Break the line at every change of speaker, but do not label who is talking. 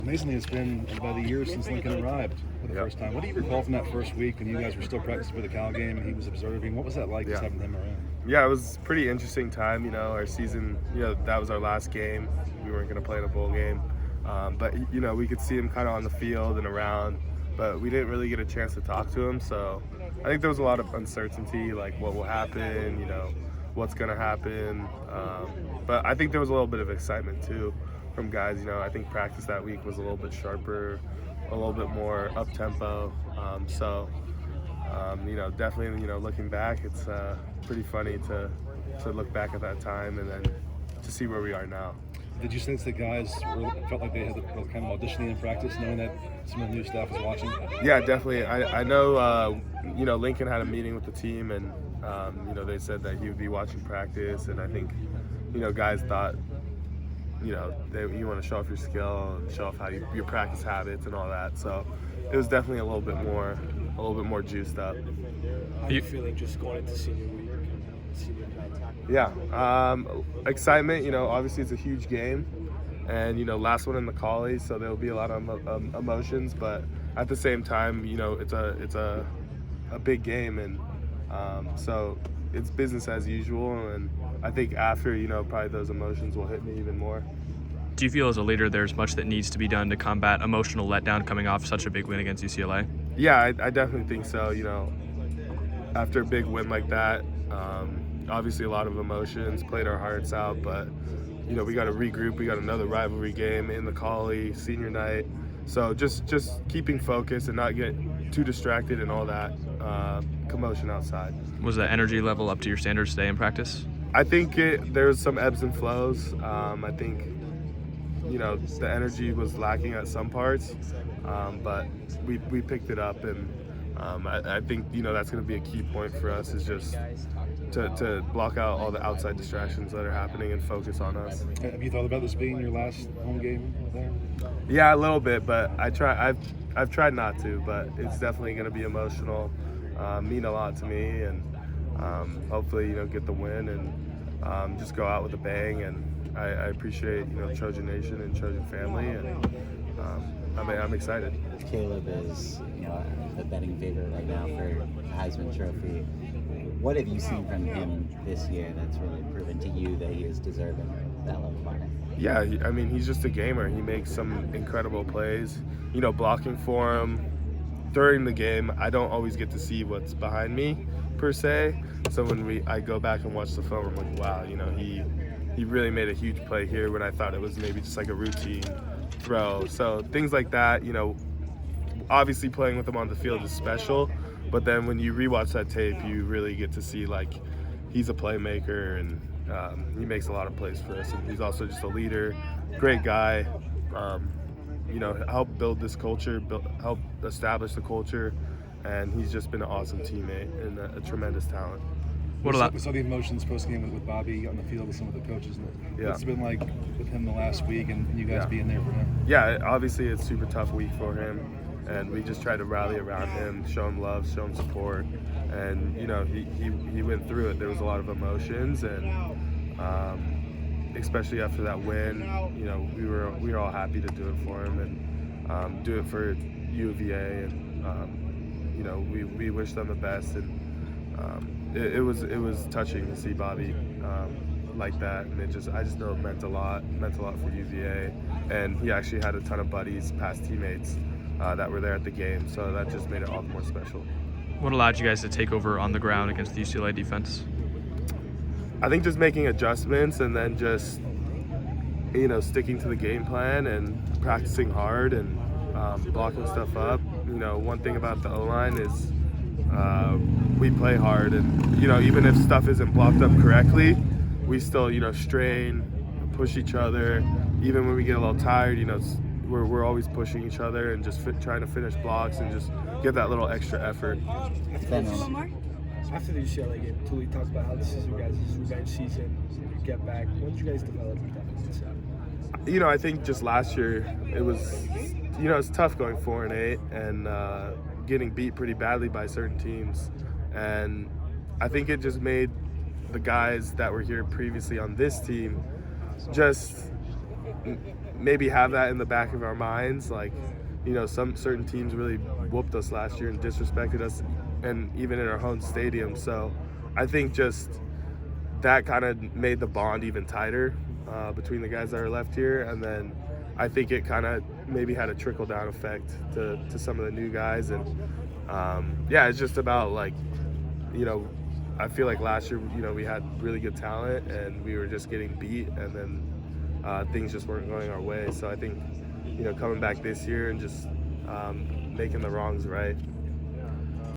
Amazingly, it's been about a year since Lincoln arrived for the first time. What do you recall from that first week when you guys were still practicing for the Cal game and he was observing? What was that like, just having him around?
Yeah, it was a pretty interesting time. Our season, that was our last game. We weren't going to play in a bowl game. But we could see him kind of on the field and around, but we didn't really get a chance to talk to him. So I think there was a lot of uncertainty, like what will happen, what's going to happen. But I think there was a little bit of excitement too from guys. I think practice that week was a little bit sharper, a little bit more up-tempo. Definitely, looking back, it's pretty funny to look back at that time and then to see where we are now.
Did you sense that guys felt like they had were kind of auditioning in practice, knowing that some of the new staff was watching?
Yeah, definitely. I know, Lincoln had a meeting with the team, and, they said that he would be watching practice, and I think, guys thought, you want to show off your skill and show off how your practice habits and all that. So it was definitely a little bit more juiced up.
How are you feeling just going into senior week?
Yeah, excitement. Obviously it's a huge game, and last one in the Collie, so there'll be a lot of emotions. But at the same time, it's a big game, and so it's business as usual. And I think after, probably those emotions will hit me even more.
Do you feel as a leader there's much that needs to be done to combat emotional letdown coming off such a big win against UCLA?
Yeah, I definitely think so. After a big win like that, obviously a lot of emotions, played our hearts out, but we got to regroup. We got another rivalry game in the Collie, senior night. So just keeping focus and not get too distracted and all that commotion outside.
Was the energy level up to your standards today in practice?
I think there's some ebbs and flows. I think the energy was lacking at some parts, but we picked it up, and I think that's going to be a key point for us, is just to block out all the outside distractions that are happening and focus on us.
Have you thought about this being your last home game there?
Yeah, a little bit, but I've tried not to, but it's definitely going to be emotional, mean a lot to me, and hopefully get the win and just go out with a bang. And I appreciate Trojan Nation and Trojan family, and I'm excited.
Caleb is the betting favorite right now for Heisman Trophy. What have you seen from him this year that's really proven to you that he is deserving of that level of honor?
Yeah, he's just a gamer. He makes some incredible plays. Blocking for him during the game, I don't always get to see what's behind me per se. So when I go back and watch the film, I'm like, wow, he really made a huge play here when I thought it was maybe just like a routine throw. So things like that, obviously playing with him on the field is special, but then when you rewatch that tape, you really get to see like he's a playmaker, and he makes a lot of plays for us, and he's also just a leader, great guy. Help build this culture, help establish the culture, and he's just been an awesome teammate and a tremendous talent.
We saw the emotions post-game with Bobby on the field with some of the coaches. What's it been like with him the last week and you guys being there for him?
Yeah, obviously it's a super tough week for him, and we just try to rally around him, show him love, show him support, and he went through it. There was a lot of emotions, and especially after that win, we were all happy to do it for him and do it for UVA, and we wish them the best, and it was touching to see Bobby like that, and I just know it meant a lot for UVA, and he actually had a ton of buddies, past teammates that were there at the game, so that just made it all the more special.
What allowed you guys to take over on the ground against the UCLA defense?
I think just making adjustments, and then just sticking to the game plan and practicing hard and blocking stuff up. One thing about the O-line is we play hard, and even if stuff isn't blocked up correctly, we still strain, push each other. Even when we get a little tired, we're always pushing each other and just trying to finish blocks and just get that little extra effort.
After the UCLA game, Tully talked about how this is your guys' revenge season. You get back. When did you guys develop that mindset?
I think just last year it was, it's tough going 4-8 and getting beat pretty badly by certain teams, and I think it just made the guys that were here previously on this team just maybe have that in the back of our minds. Like, you know, some certain teams really whooped us last year and disrespected us, and even in our home stadium. So I think just that kind of made the bond even tighter between the guys that are left here. And then I think it kind of maybe had a trickle-down effect to some of the new guys. And, yeah, it's just about, like, you know, I feel like last year, you know, we had really good talent and we were just getting beat, and then things just weren't going our way. So I think, you know, coming back this year and just making the wrongs right